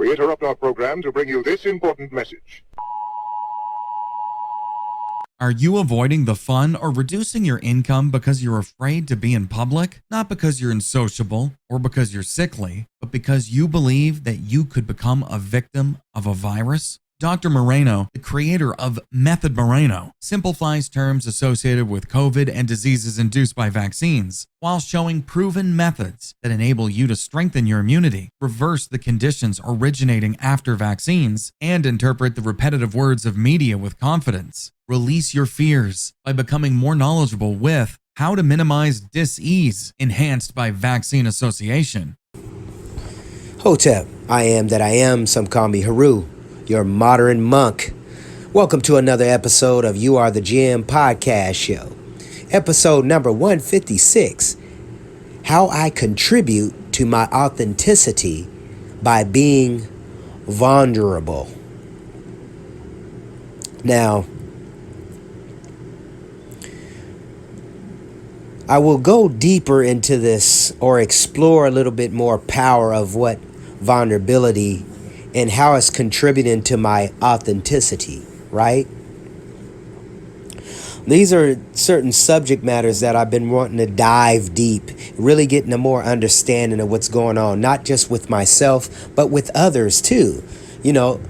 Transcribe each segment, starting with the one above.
We interrupt our program to bring you this important message. Are you avoiding the fun or reducing your income because you're afraid to be in public? Not because you're unsociable or because you're sickly, but because you believe that you could become a victim of a virus? Dr. Moreno, the creator of Method Moreno, simplifies terms associated with COVID and diseases induced by vaccines, while showing proven methods that enable you to strengthen your immunity, reverse the conditions originating after vaccines, and interpret the repetitive words of media with confidence. Release your fears by becoming more knowledgeable with How to Minimize Dis-ease, enhanced by Vaccine Association. Hotep, I am that I am. Some call me Haru, your modern monk. Welcome to another episode of You Are the GM podcast show. Episode number 156, How I Contribute to My Authenticity by Being Vulnerable. Now, I will go deeper into this or explore a little bit more power of what vulnerability and how it's contributing to my authenticity, right? These are certain subject matters that I've been wanting to dive deep, really getting a more understanding of what's going on, not just with myself, but with others too. You know,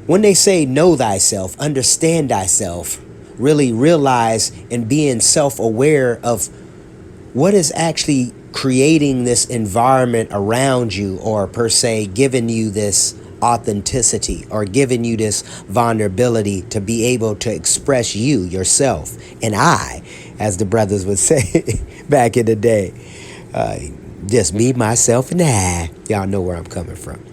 when they say know thyself, understand thyself, really realize and being self-aware of what is actually creating this environment around you, or per se giving you this authenticity or giving you this vulnerability to be able to express you, yourself, and I, as the brothers would say back in the day. Just me, myself, and I. Y'all know where I'm coming from.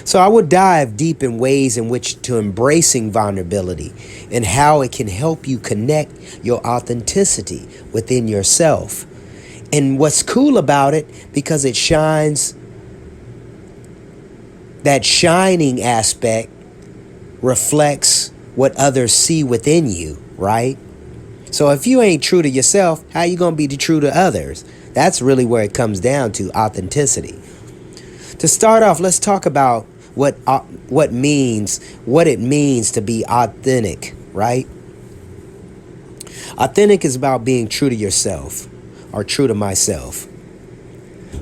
So I would dive deep in ways in which to embracing vulnerability and how it can help you connect your authenticity within yourself. And what's cool about it, because it shines, that shining aspect reflects what others see within you, right? So if you ain't true to yourself, how you gonna be true to others? That's really where it comes down to, authenticity. To start off, let's talk about what it means to be authentic, right? Authentic is about being true to yourself, or true to myself,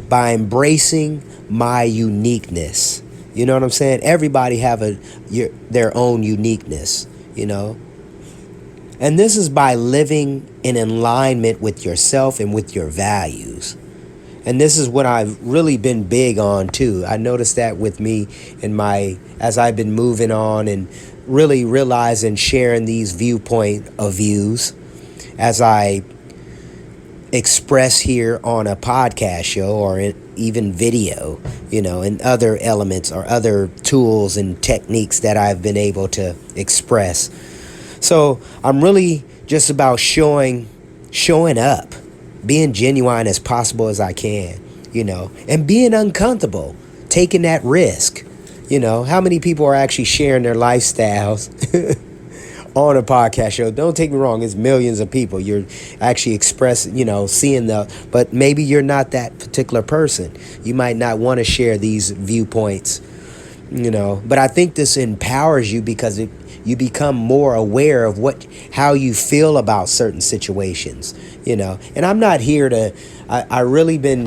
by embracing my uniqueness. You know what I'm saying? Everybody have their own uniqueness, you know? And this is by living in alignment with yourself and with your values. And this is what I've really been big on too. I noticed that with me as I've been moving on and really realizing, sharing these viewpoint of views as I express here on a podcast show or even video, you know, and other elements or other tools and techniques that I've been able to express. So I'm really just about showing up, being genuine as possible as I can, you know, and being uncomfortable, taking that risk. You know, how many people are actually sharing their lifestyles on a podcast show? Don't take me wrong, it's millions of people. You're actually expressing, you know, but maybe you're not that particular person. You might not want to share these viewpoints, you know, but I think this empowers you because you become more aware of how you feel about certain situations, you know. And I'm not here I really been,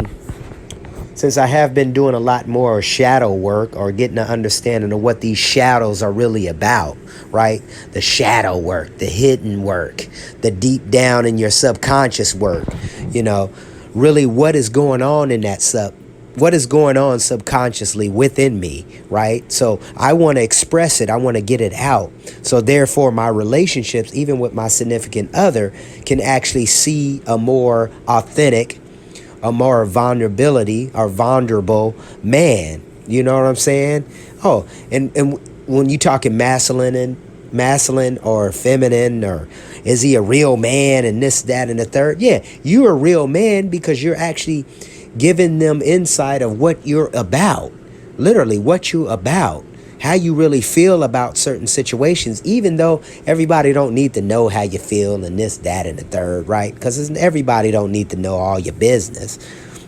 since I have been doing a lot more shadow work or getting an understanding of what these shadows are really about, right? The shadow work, the hidden work, the deep down in your subconscious work, you know, really what is going on in what is going on subconsciously within me, right? So I want to express it. I want to get it out. So therefore, my relationships, even with my significant other, can actually see a more authentic, a more vulnerable man. You know what I'm saying? Oh, and when you talking masculine or feminine, or is he a real man and this, that, and the third? Yeah, you're a real man because you're actually giving them insight of what you're about, literally what you're about, how you really feel about certain situations, even though everybody don't need to know how you feel and this, that, and the third, right? Because everybody don't need to know all your business.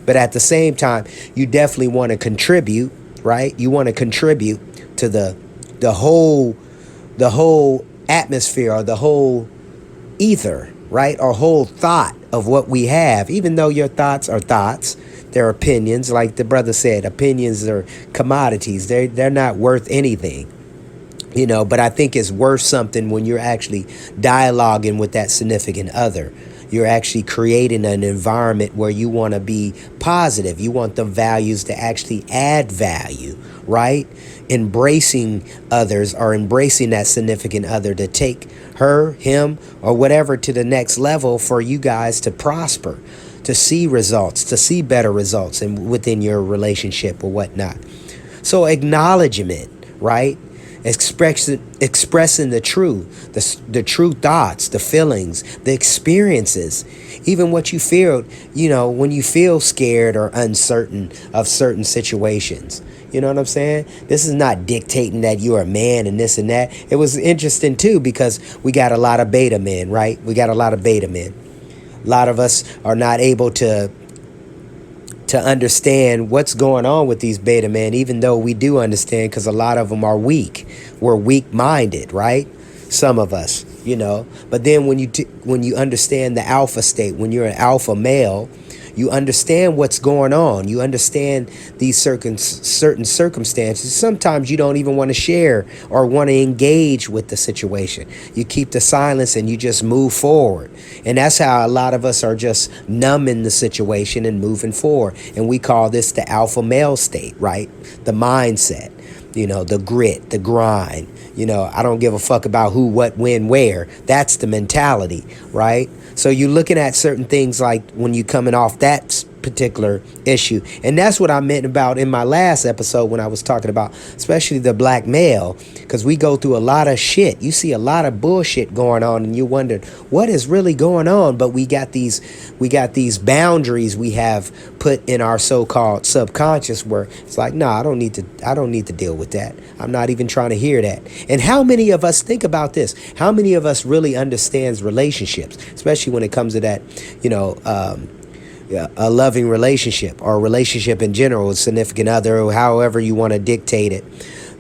But at the same time, you definitely want to contribute, right? You want to contribute to the whole atmosphere, or the whole ether, right? Or whole thought of what we have. Even though your thoughts are thoughts, they're opinions. Like the brother said, opinions are commodities. They're not worth anything. But I think it's worth something when you're actually dialoguing with that significant other. You're actually creating an environment where you want to be positive. You want the values to actually add value, right? Embracing others, or embracing that significant other to take her, him, or whatever to the next level for you guys to prosper, to see results, to see better results within your relationship or whatnot. So acknowledgement, right? Expressing the truth, the true thoughts, the feelings, the experiences, even what you feel, when you feel scared or uncertain of certain situations. You know what I'm saying? This is not dictating that you're a man and this and that. It was interesting too, because we got a lot of beta men, right? We got a lot of beta men. A lot of us are not able to understand what's going on with these beta men, even though we do understand, because a lot of them are weak. We're weak-minded, right? Some of us, But then when you understand the alpha state, when you're an alpha male, you understand what's going on. You understand these certain circumstances. Sometimes you don't even want to share or want to engage with the situation. You keep the silence and you just move forward. And that's how a lot of us are just numbing the situation and moving forward. And we call this the alpha male state, right? The mindset, the grit, the grind. I don't give a fuck about who, what, when, where. That's the mentality, right? So you're looking at certain things like when you're coming off that particular issue. And that's what I meant about in my last episode when I was talking about especially the black male, because we go through a lot of shit. You see a lot of bullshit going on and you wonder what is really going on. But we got these boundaries we have put in our so-called subconscious where it's like, I don't need to deal with that. I'm not even trying to hear that. And how many of us think about this? How many of us really understands relationships, especially when it comes to that, a loving relationship or a relationship in general, a significant other, or however you want to dictate it.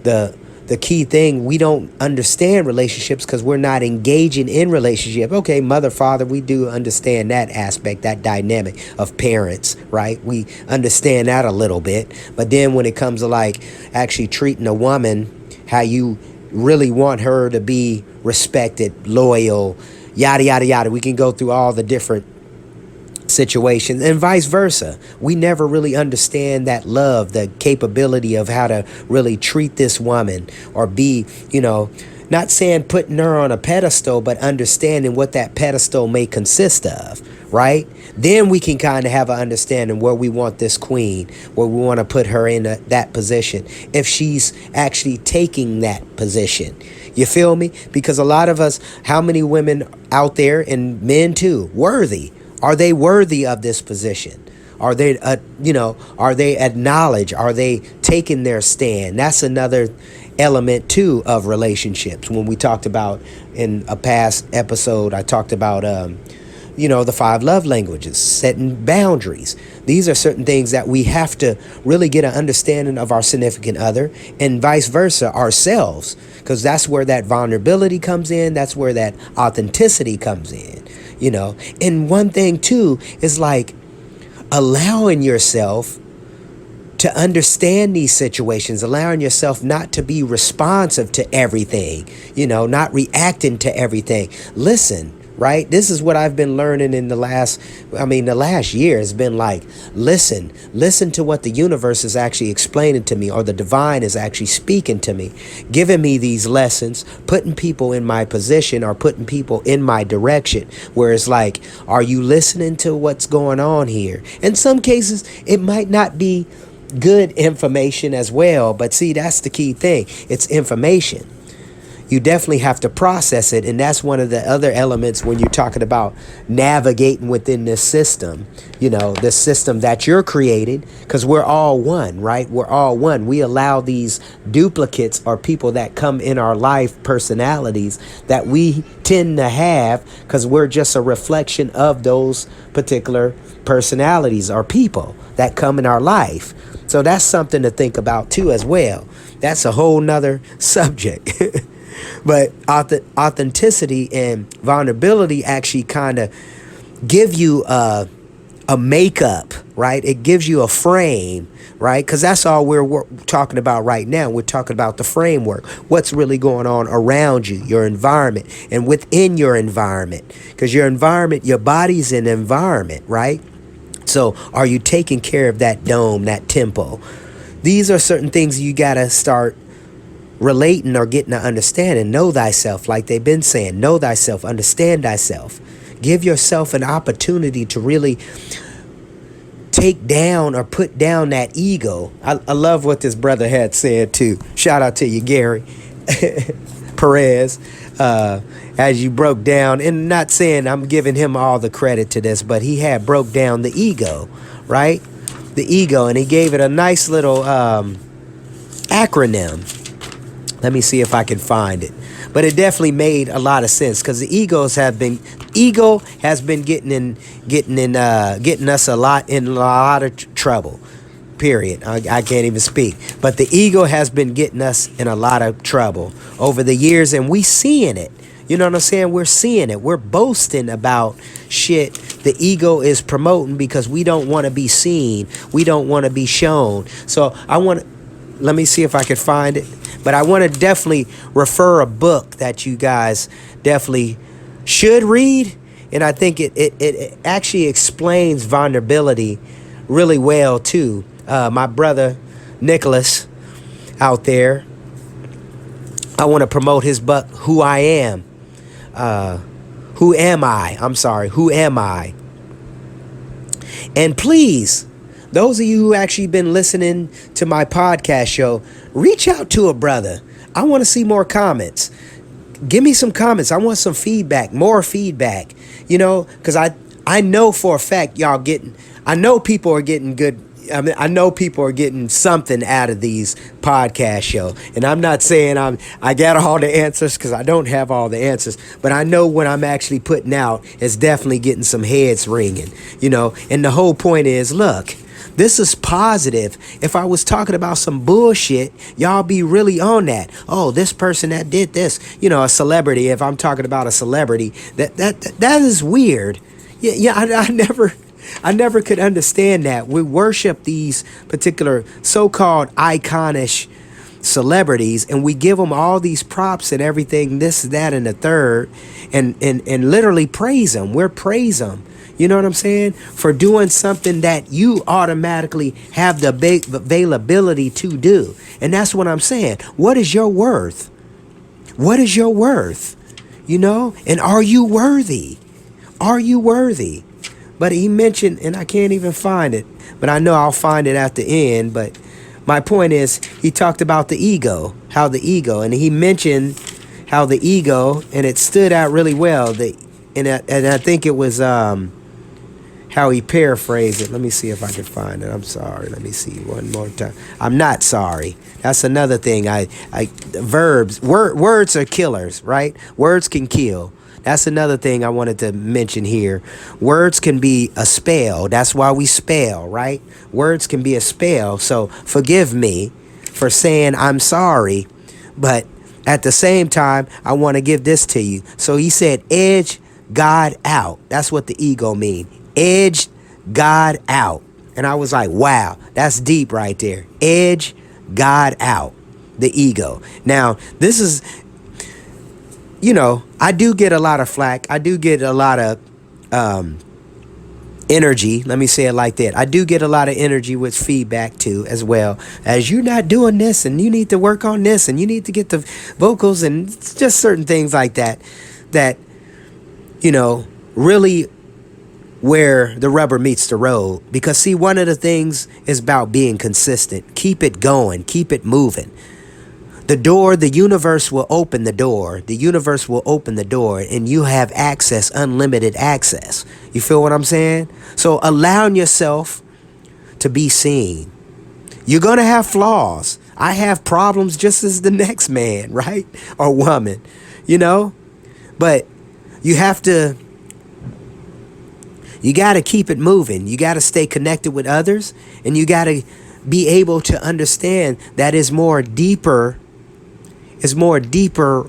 The key thing, we don't understand relationships because we're not engaging in relationship. Okay, mother, father, we do understand that aspect, that dynamic of parents, right? We understand that a little bit. But then when it comes to like actually treating a woman how you really want her to be respected, loyal, yada, yada, yada. We can go through all the different situations and vice versa. We never really understand that love, the capability of how to really treat this woman or be, not saying putting her on a pedestal, but understanding what that pedestal may consist of, right? Then we can kind of have an understanding where we want this queen, where we want to put her in that position, if she's actually taking that position. You feel me? Because a lot of us, how many women out there, and men too, worthy? Are they worthy of this position? Are they, are they acknowledged? Are they taking their stand? That's another element too of relationships. When we talked about in a past episode, I talked about, the 5 love languages, setting boundaries. These are certain things that we have to really get an understanding of our significant other and vice versa ourselves, because that's where that vulnerability comes in. That's where that authenticity comes in. And one thing too is like allowing yourself to understand these situations, allowing yourself not to be responsive to everything, not reacting to everything. Listen, right? This is what I've been learning in the last year has been like, listen to what the universe is actually explaining to me, or the divine is actually speaking to me, giving me these lessons, putting people in my position or putting people in my direction, where it's like, are you listening to what's going on here? In some cases, it might not be good information as well, but see, that's the key thing. It's information. You definitely have to process it. And that's one of the other elements when you're talking about navigating within this system, the system that you're creating, because we're all one, right? We're all one. We allow these duplicates or people that come in our life, personalities that we tend to have, because we're just a reflection of those particular personalities or people. that come in our life. So that's something to think about too as well. That's a whole nother subject. But authenticity and vulnerability actually kind of give you a makeup, right? It gives you a frame, right? Because that's all we're talking about right now. We're talking about the framework, what's really going on around you, your environment, and within your environment. Because your environment, your body's an environment, right? So are you taking care of that dome, that tempo? These are certain things you got to start relating or getting to understand and know thyself, like they've been saying. Know thyself, understand thyself. Give yourself an opportunity to really take down or put down that ego. I love what this brother had said too. Shout out to you, Gary Perez. As you broke down, and not saying I'm giving him all the credit to this, but he had broke down the ego, right? The ego, and he gave it a nice little acronym. Let me see if I can find it. But it definitely made a lot of sense, because the ego has been getting us in a lot of trouble. Period. I can't even speak. But the ego has been getting us in a lot of trouble over the years, and we seeing it. You know what I'm saying? We're seeing it. We're boasting about shit the ego is promoting because we don't want to be seen. We don't want to be shown. So let me see if I could find it. But I want to definitely refer a book that you guys definitely should read. And I think it actually explains vulnerability really well, too. My brother, Nicholas, out there, I want to promote his book, Who I Am. Who Am I? I'm sorry. Who Am I? And please, those of you who actually been listening to my podcast show, reach out to a brother. I want to see more comments. Give me some comments. I want some feedback, more feedback, because I know for a fact I know people are getting good. I know people are getting something out of these podcast shows. And I'm not saying I got all the answers, because I don't have all the answers. But I know what I'm actually putting out is definitely getting some heads ringing, And the whole point is, look, this is positive. If I was talking about some bullshit, y'all be really on that. Oh, this person that did this, a celebrity. If I'm talking about a celebrity, that is weird. Yeah, I never could understand that. We worship these particular so-called iconish celebrities, and we give them all these props and everything, this, that, and the third, and literally praise them. We're praise them. You know what I'm saying? For doing something that you automatically have the availability to do. And that's what I'm saying. What is your worth? What is your worth? And are you worthy? Are you worthy? But he mentioned, and I can't even find it, but I know I'll find it at the end. But my point is, he talked about the ego, and he mentioned how the ego, and it stood out really well. And I think it was how he paraphrased it. Let me see if I can find it. I'm sorry. Let me see one more time. I'm not sorry. That's another thing. Words are killers, right? Words can kill. That's another thing I wanted to mention here. Words can be a spell. That's why we spell, right? Words can be a spell. So forgive me for saying I'm sorry, but at the same time, I want to give this to you. So he said, edge God out. That's what the ego means. Edge God out. And I was like, wow, that's deep right there. Edge God out. The ego. Now, this is, I do get a lot of flack. I do get a lot of energy. Let me say it like that. I do get a lot of energy with feedback too, as well as you're not doing this, and you need to work on this, and you need to get the vocals, and just certain things like that, really where the rubber meets the road. Because see, one of the things is about being consistent. Keep it going. Keep it moving. The universe will open the door. The universe will open the door, and you have access, unlimited access. You feel what I'm saying? So allowing yourself to be seen. You're going to have flaws. I have problems just as the next man, right? Or woman, But you have to You got to keep it moving. You got to stay connected with others, and you got to be able to understand that is more deeper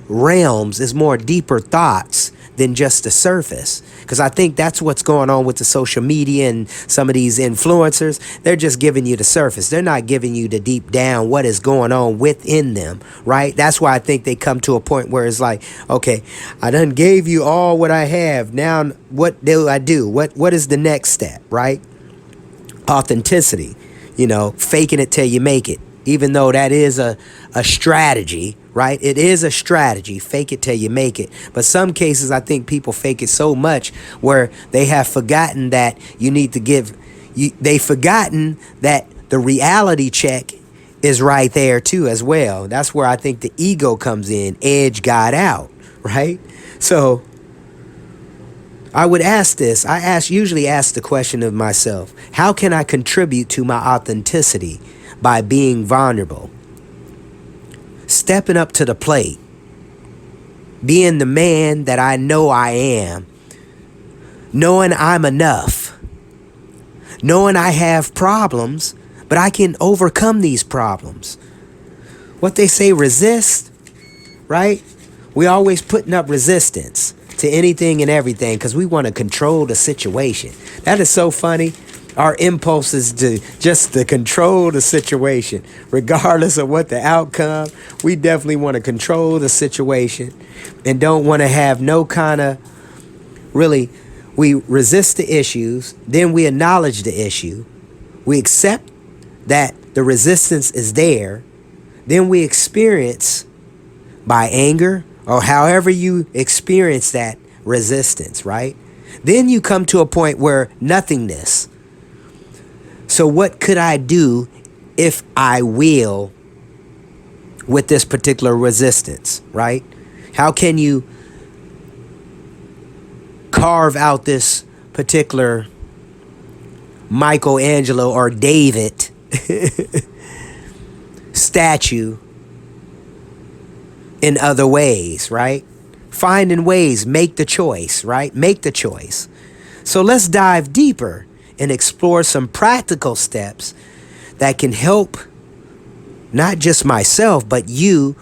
realms, is more deeper thoughts than just the surface. Because I think that's what's going on with the social media and some of these influencers. They're just giving you the surface. They're not giving you the deep down what is going on within them, right? That's why I think they come to a point where it's like, okay, I done gave you all what I have. Now what do I do? What is the next step, right? Authenticity, faking it till you make it. Even though that is a strategy, right? It is a strategy. Fake it till you make it. But some cases, I think people fake it so much where they have forgotten that you need to they've forgotten that the reality check is right there too as well. That's where I think the ego comes in. Edge got out, right? So I would ask this. Usually ask the question of myself, how can I contribute to my authenticity? By being vulnerable, stepping up to the plate, being the man that I know I am, knowing I'm enough, knowing I have problems, but I can overcome these problems. What they say, resist, right? We always putting up resistance to anything and everything because we want to control the situation. That is so funny. Our impulse is to control the situation, regardless of what the outcome. We definitely want to control the situation and don't want to have no kind of we resist the issues. Then we acknowledge the issue. We accept that the resistance is there. Then we experience by anger or however you experience that resistance, right? Then you come to a point where nothingness. So what could I do if I will with this particular resistance, right? How can you carve out this particular Michelangelo or David statue in other ways, right? Finding ways, make the choice, right? Make the choice. So let's dive deeper and explore some practical steps that can help not just myself, but you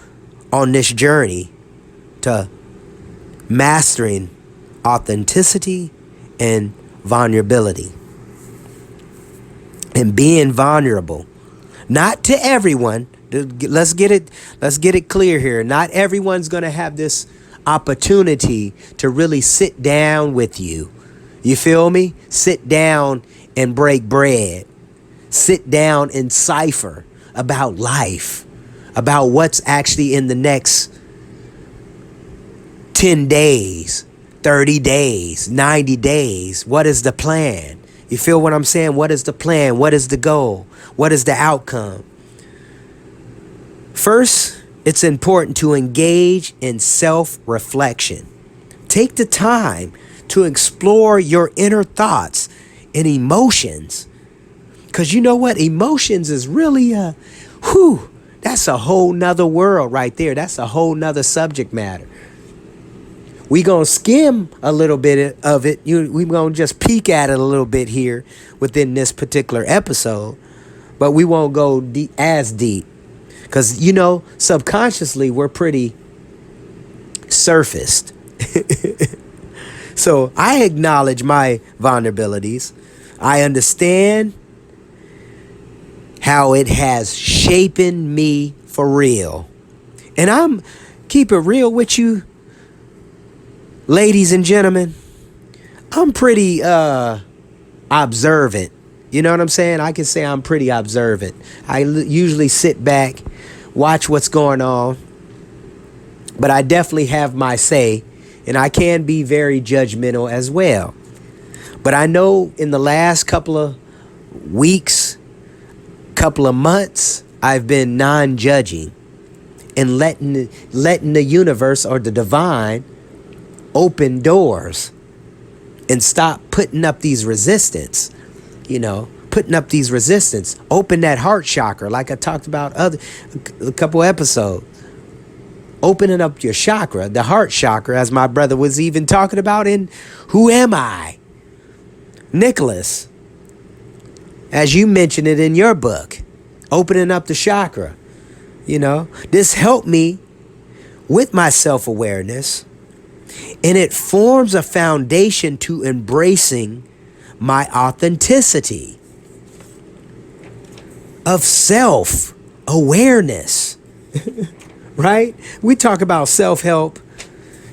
on this journey to mastering authenticity and vulnerability. And being vulnerable. Not to everyone. Let's get it clear here. Not everyone's going to have this opportunity to really sit down with you. You feel me? Sit down and break bread. Sit down and cipher about life, about what's actually in the next 10 days, 30 days, 90 days. What is the plan? You feel what I'm saying? What is the plan? What is the goal? What is the outcome? First, it's important to engage in self-reflection. Take the time to explore your inner thoughts and emotions. Because you know what? Emotions is really that's a whole nother world right there. That's a whole nother subject matter. We gonna skim a little bit of it. We gonna just peek at it a little bit here within this particular episode, but we won't go as deep because subconsciously we're pretty surfaced. So I acknowledge my vulnerabilities. I understand how it has shaped me for real, and I'm keep it real with you. Ladies and gentlemen, I'm pretty observant. You know what I'm saying? I can say I'm pretty observant. I usually sit back, watch what's going on, but I definitely have my say, and I can be very judgmental as well. But I know in the last couple of weeks, couple of months, I've been non-judging and letting the universe or the divine open doors and stop putting up these resistance, open that heart chakra like I talked about a couple episodes, opening up your chakra, the heart chakra, as my brother was even talking about in Who Am I? Nicholas, as you mentioned it in your book, opening up the chakra, this helped me with my self-awareness, and it forms a foundation to embracing my authenticity of self-awareness, right? We talk about self-help.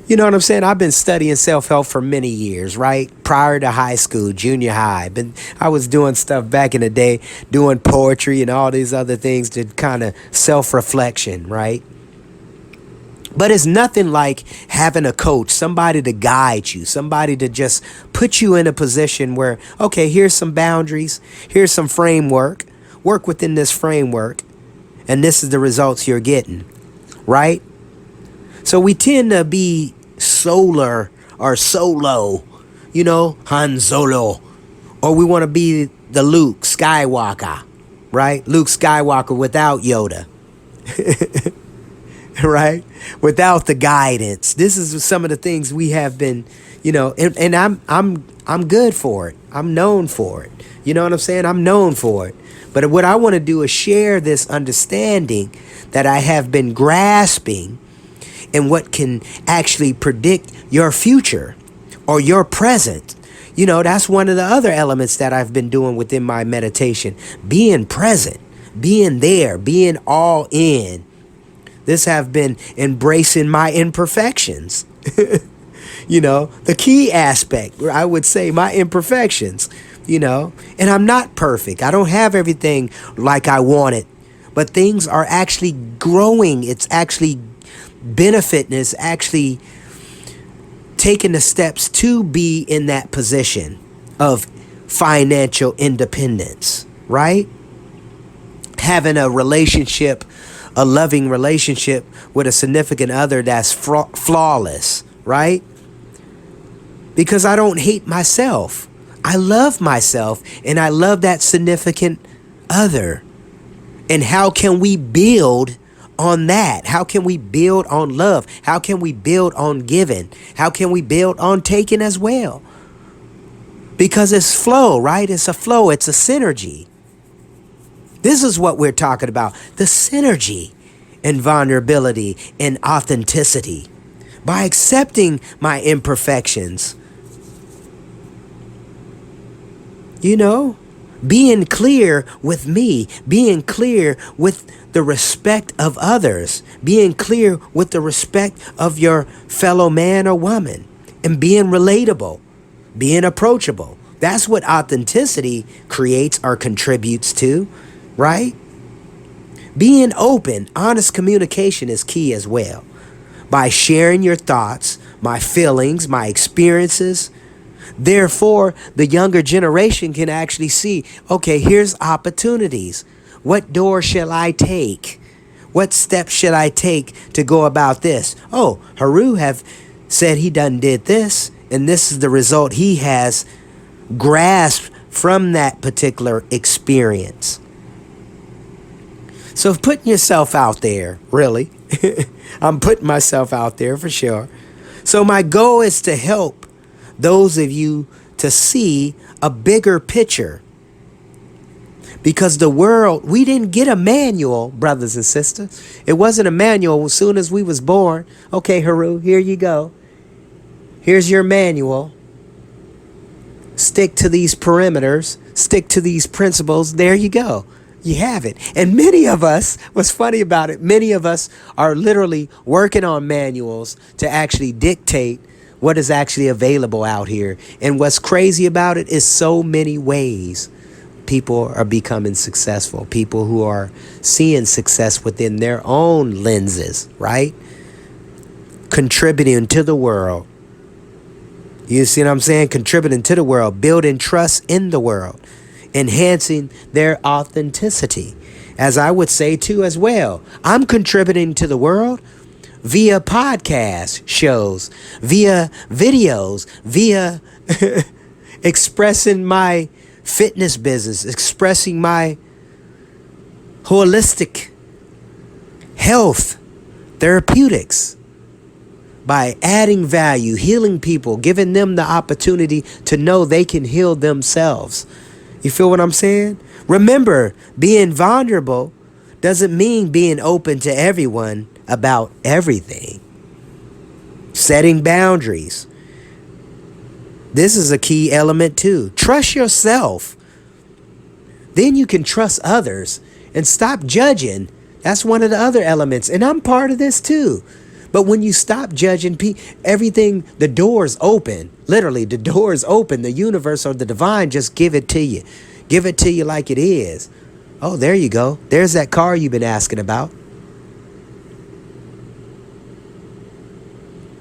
You know what I'm saying? I've been studying self-help for many years, right? Prior to high school, junior high. I was doing stuff back in the day, doing poetry and all these other things to kind of self-reflection, right? But it's nothing like having a coach, somebody to guide you, somebody to just put you in a position where, okay, here's some boundaries, here's some framework, work within this framework, and this is the results you're getting, right? So we tend to be solar or solo, Han Solo, or we want to be the Luke Skywalker, right? Luke Skywalker without Yoda, right? Without the guidance. This is some of the things we have been, and I'm good for it. I'm known for it. You know what I'm saying? I'm known for it. But what I want to do is share this understanding that I have been grasping, and what can actually predict your future or your present. That's one of the other elements that I've been doing within my meditation. Being present, being there, being all in. This have been embracing my imperfections. The key aspect, I would say my imperfections, and I'm not perfect. I don't have everything like I want it, but things are actually growing. It's actually benefiting, is actually taking the steps to be in that position of financial independence, right? Having a relationship, a loving relationship with a significant other that's flawless, right? Because I don't hate myself. I love myself, and I love that significant other. And how can we build on that? How can we build on love? How can we build on giving? How can we build on taking as well? Because it's flow, right? It's a flow. It's a synergy. This is what we're talking about. The synergy and vulnerability and authenticity. By accepting my imperfections, being clear with me, being clear with the respect of others, being clear with the respect of your fellow man or woman, and being relatable, being approachable. That's what authenticity creates or contributes to, right? Being open, honest communication is key as well. By sharing your thoughts, my feelings, my experiences. Therefore, the younger generation can actually see, okay, here's opportunities. What door shall I take? What steps should I take to go about this? Oh, Haru have said he done did this, and this is the result he has grasped from that particular experience. So putting yourself out there, really. I'm putting myself out there for sure. So my goal is to help those of you to see a bigger picture. Because the world, we didn't get a manual, brothers and sisters. It wasn't a manual as soon as we was born. Okay, Haru, here you go. Here's your manual. Stick to these perimeters. Stick to these principles. There you go. You have it. And many of us, what's funny about it, many of us are literally working on manuals to actually dictate what is actually available out here. And what's crazy about it is so many ways people are becoming successful. People who are seeing success within their own lenses, right? Contributing to the world. You see what I'm saying? Contributing to the world, building trust in the world, enhancing their authenticity. As I would say too as well, I'm contributing to the world via podcast shows, via videos, via expressing my fitness business, expressing my holistic health, therapeutics, by adding value, healing people, giving them the opportunity to know they can heal themselves. You feel what I'm saying? Remember, being vulnerable doesn't mean being open to everyone about everything. Setting boundaries. This is a key element too. Trust yourself. Then you can trust others and stop judging. That's one of the other elements. And I'm part of this too. But when you stop judging everything, the door's open. Literally, the door's open. The universe or the divine just give it to you. Give it to you like it is. Oh, there you go. There's that car you've been asking about.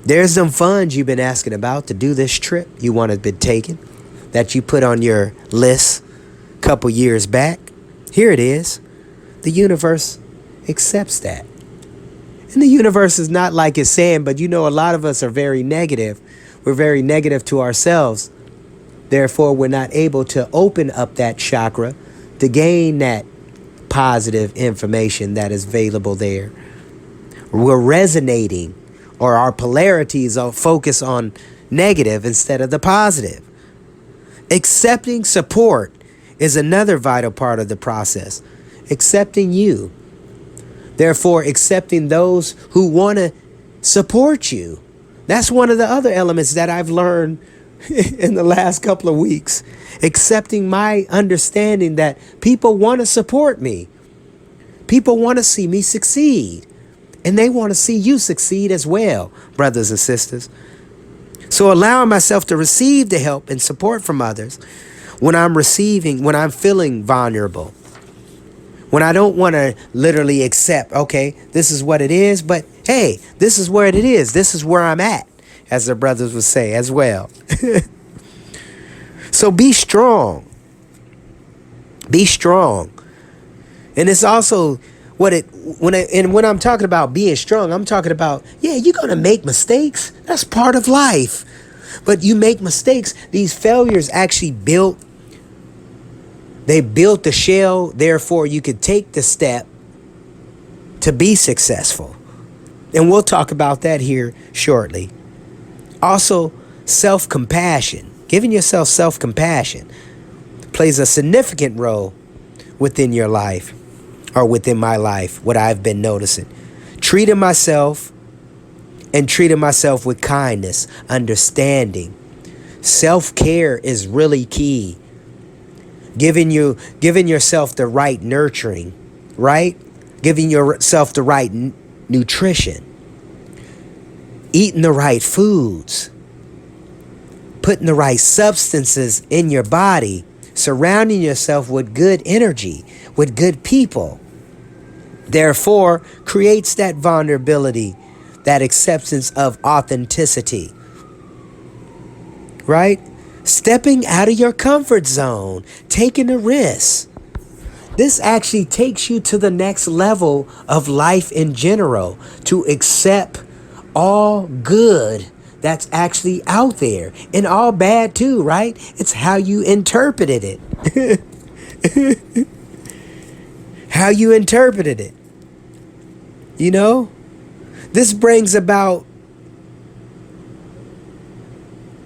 There's some funds you've been asking about to do this trip you want to be taking that you put on your list a couple years back. Here it is. The universe accepts that. And the universe is not like it's saying, but you know, a lot of us are very negative. We're very negative to ourselves. Therefore, we're not able to open up that chakra to gain that positive information that is available there. We're resonating, or our polarities are focused on negative instead of the positive. Accepting support is another vital part of the process. Accepting you. Therefore, accepting those who want to support you. That's one of the other elements that I've learned in the last couple of weeks. Accepting my understanding that people want to support me. People want to see me succeed. And they want to see you succeed as well, brothers and sisters. So allowing myself to receive the help and support from others when I'm feeling vulnerable. When I don't want to literally accept, okay, this is what it is, but hey, this is where it is. This is where I'm at, as the brothers would say as well. So be strong. Be strong. And it's also when I'm talking about being strong, I'm talking about, yeah, you're going to make mistakes. That's part of life. But you make mistakes. These failures actually built the shell. Therefore, you could take the step to be successful. And we'll talk about that here shortly. Also, self-compassion. Giving yourself self-compassion plays a significant role within your life, or within my life, what I've been noticing. Treating myself with kindness, understanding. Self-care is really key. Giving yourself the right nurturing, right? Giving yourself the right nutrition. Eating the right foods. Putting the right substances in your body. Surrounding yourself with good energy, with good people. Therefore, creates that vulnerability, that acceptance of authenticity. Right? Stepping out of your comfort zone, taking a risk. This actually takes you to the next level of life in general, to accept all good that's actually out there, and all bad too, right? It's how you interpreted it. How you interpreted it. You know? This brings about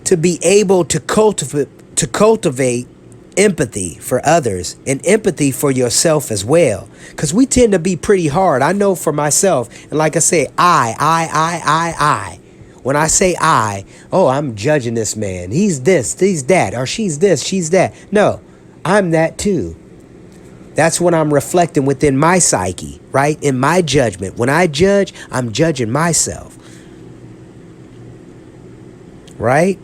to be able to cultivate empathy for others and empathy for yourself as well. Because we tend to be pretty hard. I know for myself. And like I say, I. When I say I'm judging this man. He's this, he's that, or she's this, she's that. No, I'm that too. That's what I'm reflecting within my psyche, right? In my judgment. When I judge, I'm judging myself. Right?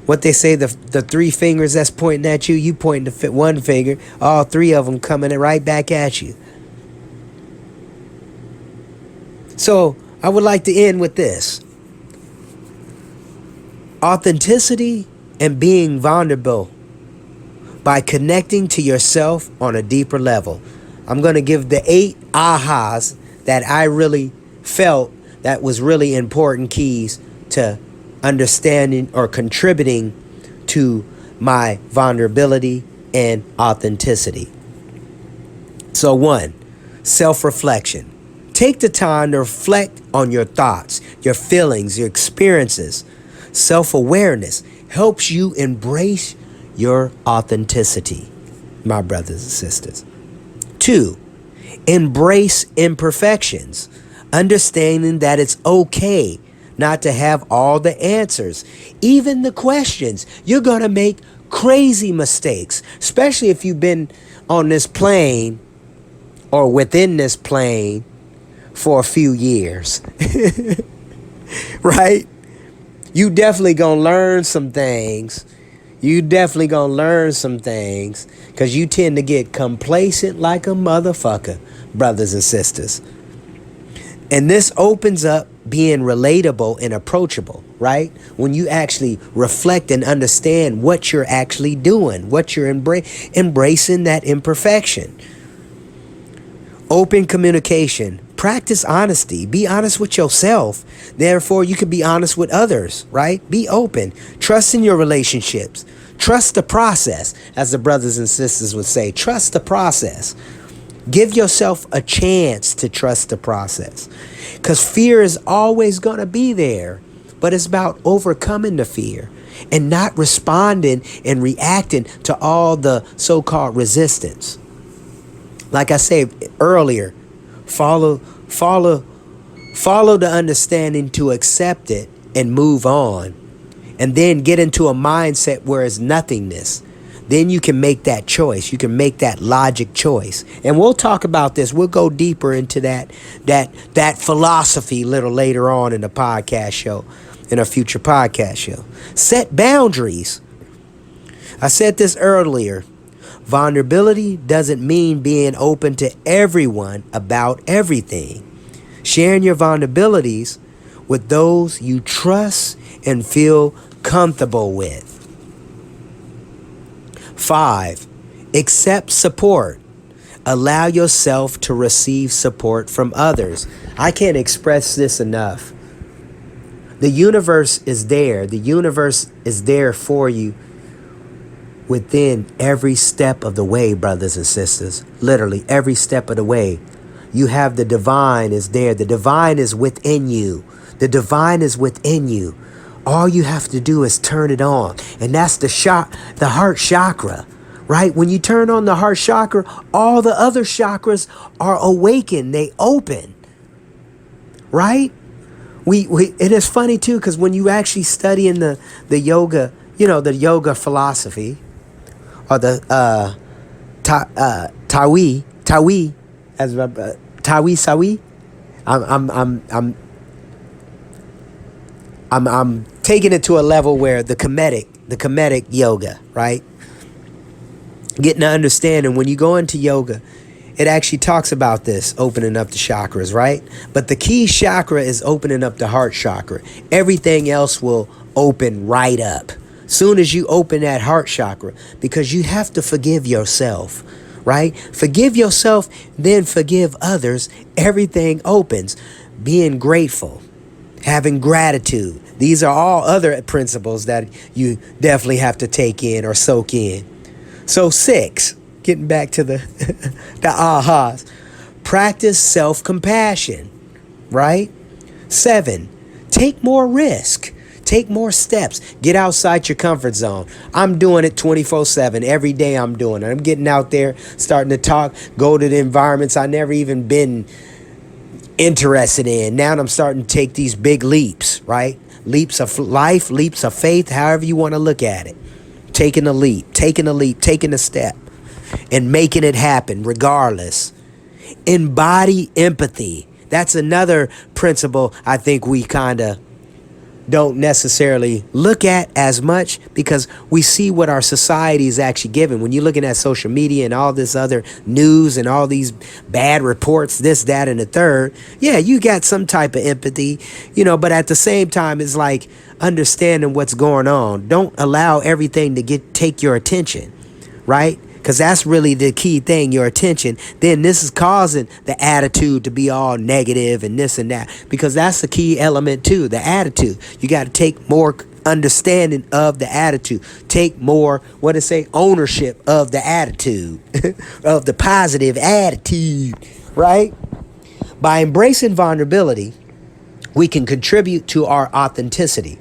What they say, the three fingers that's pointing at you, you pointing to fit one finger, all three of them coming right back at you. So I would like to end with this. Authenticity and being vulnerable by connecting to yourself on a deeper level. I'm going to give the 8 ahas that I really felt that was really important keys to understanding or contributing to my vulnerability and authenticity. So 1, self-reflection. Take the time to reflect on your thoughts, your feelings, your experiences. Self-awareness helps you embrace your authenticity, my brothers and sisters. 2, embrace imperfections, understanding that it's okay not to have all the answers, even the questions. You're going to make crazy mistakes, especially if you've been on this plane or within this plane for a few years, right? You definitely going to learn some things. Because you tend to get complacent like a motherfucker, brothers and sisters. And this opens up being relatable and approachable, right? When you actually reflect and understand what you're actually doing, what you're embracing that imperfection. Open communication. Practice honesty. Be honest with yourself. Therefore, you can be honest with others, right? Be open. Trust in your relationships. Trust the process, as the brothers and sisters would say. Trust the process. Give yourself a chance to trust the process, because fear is always going to be there, but it's about overcoming the fear and not responding and reacting to all the so-called resistance. Like I said earlier, follow the understanding to accept it and move on, and then get into a mindset where it's nothingness. Then you can make that choice. You can make that logic choice. And we'll talk about this. We'll go deeper into that philosophy a little later on in the podcast show, in a future podcast show. Set boundaries. I said this earlier. Vulnerability doesn't mean being open to everyone about everything. Sharing your vulnerabilities with those you trust and feel comfortable with. 5, accept support. Allow yourself to receive support from others. I can't express this enough. The universe is there. The universe is there for you within every step of the way, brothers and sisters. Literally every step of the way. You have the divine is there. The divine is within you. The divine is within you. All you have to do is turn it on. And that's the heart chakra, right? When you turn on the heart chakra, all the other chakras are awakened. They open, right? It is funny too, because when you actually study in the yoga, the yoga philosophy, or the Tawi Sawi. I'm taking it to a level where the Kemetic yoga, right? Getting to understanding when you go into yoga, it actually talks about this, opening up the chakras, right? But the key chakra is opening up the heart chakra. Everything else will open right up. Soon as you open that heart chakra, because you have to forgive yourself, right? Forgive yourself, then forgive others. Everything opens. Being grateful, having gratitude. These are all other principles that you definitely have to take in or soak in. So 6, getting back to the ahas, practice self-compassion, right? 7, take more risk. Take more steps. Get outside your comfort zone. I'm doing it 24/7. Every day I'm doing it. I'm getting out there, starting to talk, go to the environments I never even been interested in. Now I'm starting to take these big leaps, right? Leaps of life, leaps of faith, however you want to look at it. Taking a leap, taking a step, and making it happen regardless. Embody empathy. That's another principle I think we kind of don't necessarily look at as much, because we see what our society is actually giving. When you're looking at social media and all this other news and all these bad reports, this, that, and the third, yeah, you got some type of empathy, but at the same time, it's like understanding what's going on. Don't allow everything to take your attention, right? Because that's really the key thing, your attention. Then this is causing the attitude to be all negative and this and that. Because that's the key element too, the attitude. You got to take more understanding of the attitude. Take more, ownership of the attitude. Of the positive attitude, right? By embracing vulnerability, we can contribute to our authenticity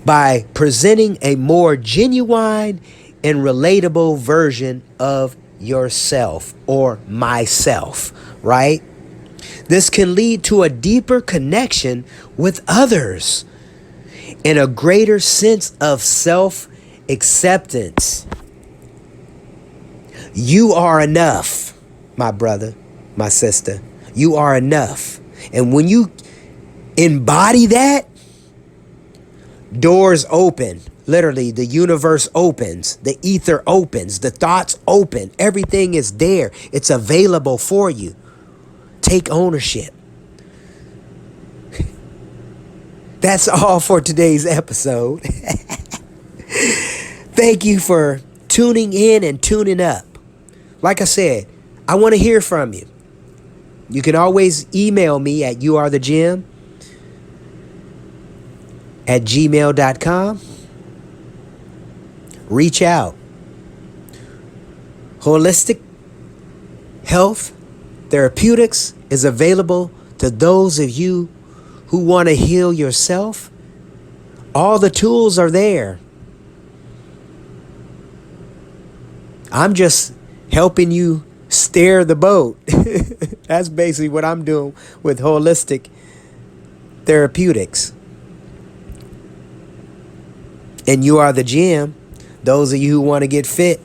by presenting a more genuine and relatable version of yourself or myself, right? This can lead to a deeper connection with others and a greater sense of self-acceptance. You are enough, my brother, my sister. You are enough. And when you embody that, doors open. Literally, the universe opens, the ether opens, the thoughts open. Everything is there. It's available for you. Take ownership. That's all for today's episode. Thank you for tuning in and tuning up. Like I said, I want to hear from you. You can always email me at youarethegym@gmail.com. Reach out. Holistic Health Therapeutics is available to those of you who want to heal yourself. All the tools are there. I'm just helping you steer the boat. That's basically what I'm doing with Holistic Therapeutics. And You Are the Gym. Those of you who want to get fit,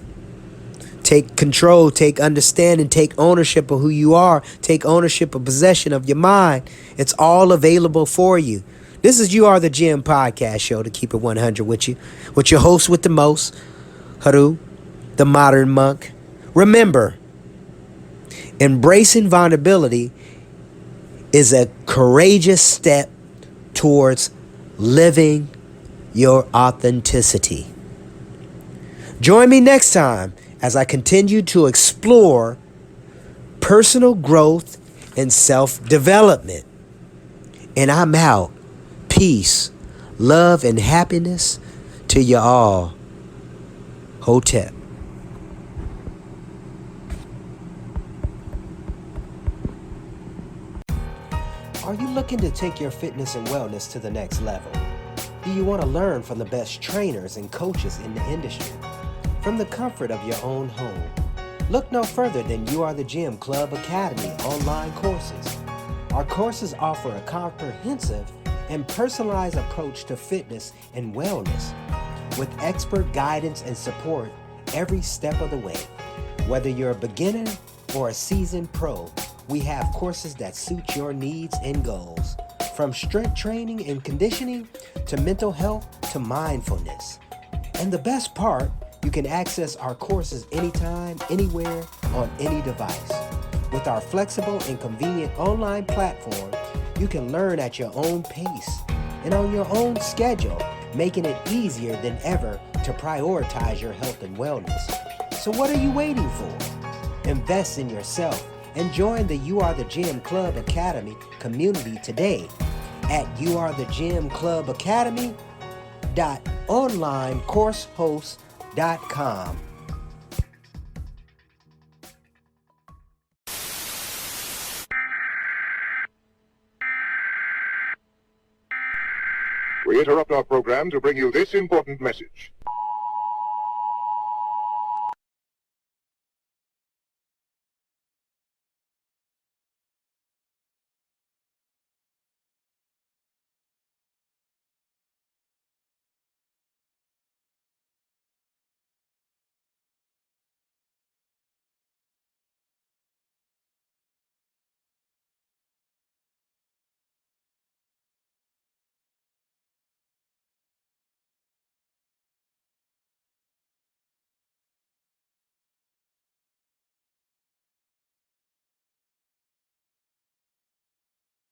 take control, take understanding, take ownership of who you are, take ownership of possession of your mind. It's all available for you. This is You Are the Gym podcast show, to keep it 100 with you, with your host with the most, Haru, the modern monk. Remember, embracing vulnerability is a courageous step towards living your authenticity. Join me next time as I continue to explore personal growth and self-development. And I'm out. Peace, love, and happiness to you all. Hotep. Are you looking to take your fitness and wellness to the next level? Do you want to learn from the best trainers and coaches in the industry? From the comfort of your own home, look no further than You Are the Gym Club Academy online courses. Our courses offer a comprehensive and personalized approach to fitness and wellness, with expert guidance and support every step of the way. Whether you're a beginner or a seasoned pro, we have courses that suit your needs and goals. From strength training and conditioning to mental health to mindfulness. And the best part, you can access our courses anytime, anywhere, on any device. With our flexible and convenient online platform, you can learn at your own pace and on your own schedule, making it easier than ever to prioritize your health and wellness. So what are you waiting for? Invest in yourself and join the You Are the Gym Club Academy community today at youarethegymclubacademy.onlinecoursehosts.com. We interrupt our program to bring you this important message.